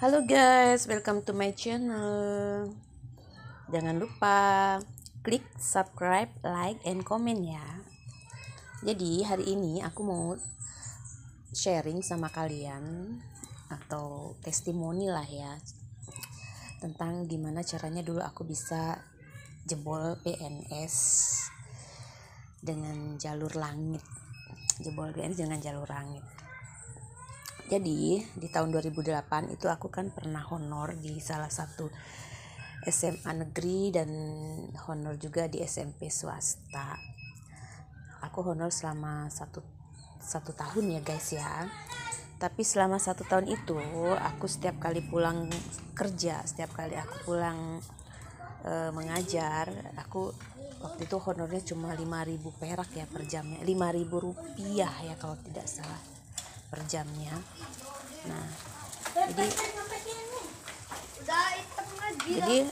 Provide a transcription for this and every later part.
Halo guys, welcome to my channel. Jangan lupa klik subscribe, like, and comment ya. Jadi hari ini aku mau sharing sama kalian atau testimoni lah ya, tentang gimana caranya dulu aku bisa jebol PNS dengan jalur langit. Jebol PNS dengan jalur langit. Jadi di tahun 2008 itu aku kan pernah honor di salah satu SMA negeri dan honor juga di SMP swasta. Aku honor selama satu tahun ya guys ya. Tapi selama 1 tahun itu aku setiap kali pulang kerja, setiap kali aku pulang mengajar, aku waktu itu honornya cuma 5.000 perak ya per jamnya, 5.000 rupiah ya kalau tidak salah per jamnya. Nah, jadi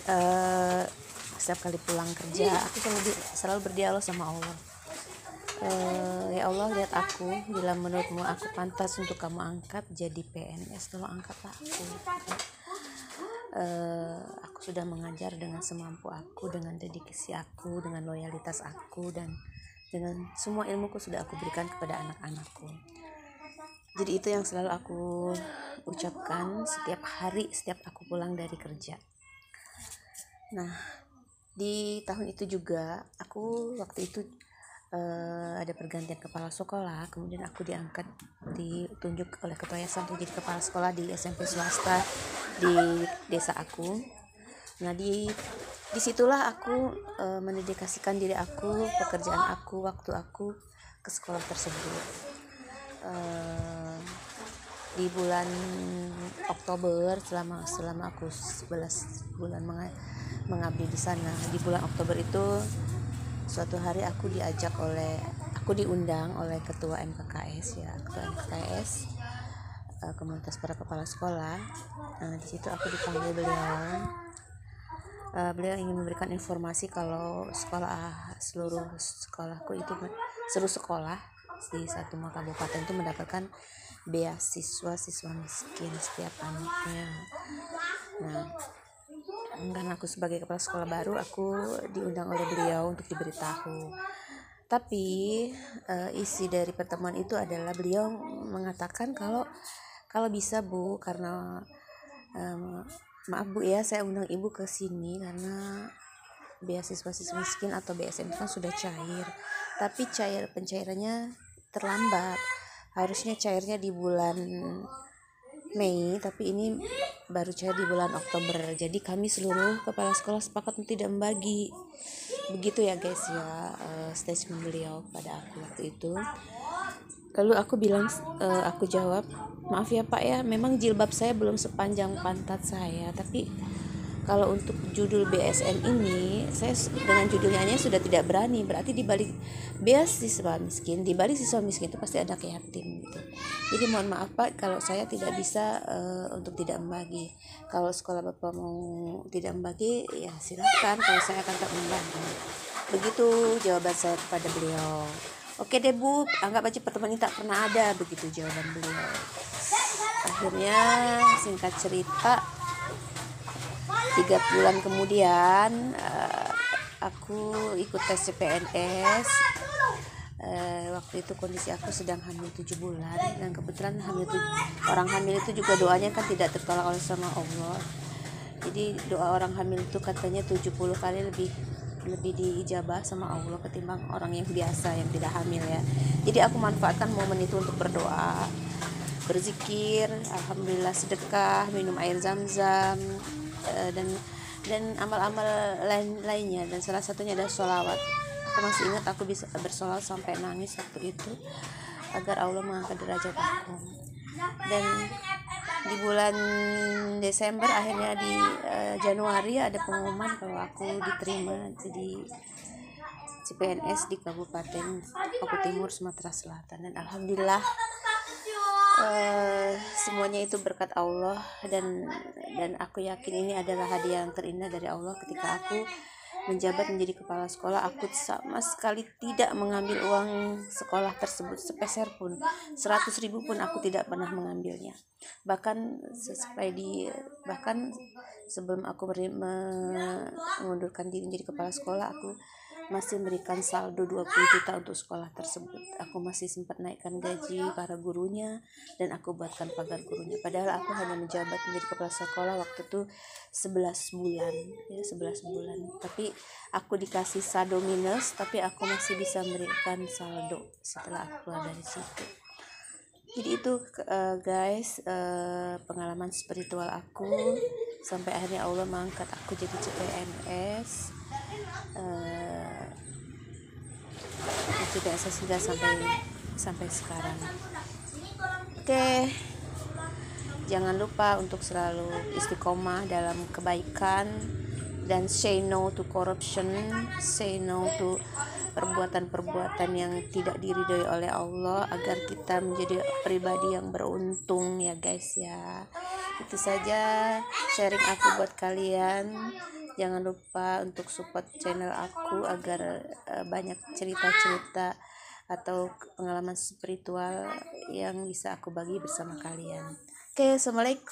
setiap kali pulang kerja aku selalu berdialog sama Allah. Ya Allah, lihat aku, bila menurutmu aku pantas untuk kamu angkat jadi PNS, tolong angkatlah aku. Aku sudah mengajar dengan semampu aku, dengan dedikasi aku, dengan loyalitas aku, dan dengan semua ilmuku sudah aku berikan kepada anak-anakku. Jadi itu yang selalu aku ucapkan setiap hari, setiap aku pulang dari kerja. Nah, di tahun itu juga aku waktu itu ada pergantian kepala sekolah, kemudian aku ditunjuk oleh ketua yayasan untuk jadi kepala sekolah di SMP swasta di desa aku. Nah, disitulah aku mendedikasikan diri aku, pekerjaan aku, waktu aku ke sekolah tersebut. Di bulan Oktober, selama aku 11 bulan mengabdi di sana, di bulan Oktober itu suatu hari aku diundang oleh ketua MKKS ya, ketua MKKS komunitas para kepala sekolah. Di situ aku dipanggil beliau. Beliau ingin memberikan informasi kalau seluruh sekolah di satu kabupaten itu mendapatkan beasiswa siswa miskin setiap anaknya. Nah, karena aku sebagai kepala sekolah baru, aku diundang oleh beliau untuk diberitahu. Tapi isi dari pertemuan itu adalah beliau mengatakan kalau bisa Bu, karena maaf Bu ya, saya undang Ibu ke sini karena beasiswa siswa miskin atau BSM kan sudah cair, tapi pencairannya terlambat. Harusnya cairnya di bulan Mei, tapi ini baru cair di bulan Oktober. Jadi kami seluruh kepala sekolah sepakat untuk tidak membagi. Begitu ya guys ya, statement beliau pada aku waktu itu. Lalu aku jawab, maaf ya Pak ya, memang jilbab saya belum sepanjang pantat saya, tapi kalau untuk judul BSN ini, saya dengan judulnya sudah tidak berani. Berarti di balik beasiswa miskin, di balik siswa miskin itu pasti ada yatim gitu. Jadi mohon maaf Pak kalau saya tidak bisa untuk tidak membagi. Kalau sekolah Bapak mau tidak membagi, ya silakan, kalau saya akan tak membagi. Begitu jawaban saya kepada beliau. Oke deh Bu, anggap aja pertemuan ini tak pernah ada, begitu jawaban beliau. Akhirnya singkat cerita, 3 bulan kemudian aku ikut tes CPNS. Waktu itu kondisi aku sedang hamil 7 bulan, dan kebetulan orang hamil itu juga doanya kan tidak tertolak oleh sama Allah. Jadi doa orang hamil itu katanya 70 kali lebih diijabah sama Allah ketimbang orang yang biasa yang tidak hamil ya. Jadi aku manfaatkan momen itu untuk berdoa, berzikir, alhamdulillah, sedekah, minum air zam-zam, dan amal-amal lainnya, dan salah satunya adalah sholawat. Aku masih ingat aku bisa bersolawat sampai nangis waktu itu agar Allah mengangkat derajat aku. Dan di bulan Desember, akhirnya di Januari ada pengumuman kalau aku diterima jadi CPNS di Kabupaten Oku Timur, Sumatera Selatan. Dan alhamdulillah semuanya itu berkat Allah, dan aku yakin ini adalah hadiah yang terindah dari Allah ketika aku menjabat menjadi kepala sekolah, aku sama sekali tidak mengambil uang sekolah tersebut sepeser pun, 100.000 pun aku tidak pernah mengambilnya. Bahkan sebelum aku mengundurkan diri menjadi kepala sekolah, aku masih memberikan saldo 20 juta untuk sekolah tersebut. Aku masih sempat naikkan gaji para gurunya dan aku buatkan pagar gurunya. Padahal aku hanya menjabat menjadi kepala sekolah waktu itu 11 bulan, ya 11 bulan. Tapi aku dikasih saldo minus, tapi aku masih bisa memberikan saldo setelah aku keluar dari situ. Jadi itu guys, pengalaman spiritual aku sampai akhirnya Allah mengangkat aku jadi CPNS. CPNS sudah sampai sekarang. Oke. Jangan lupa untuk selalu istiqomah dalam kebaikan dan say no to corruption, say no to perbuatan-perbuatan yang tidak diridhoi oleh Allah, agar kita menjadi pribadi yang beruntung ya guys ya. Itu saja sharing aku buat kalian. Jangan lupa untuk support channel aku agar banyak cerita-cerita atau pengalaman spiritual yang bisa aku bagi bersama kalian. Oke, assalamualaikum.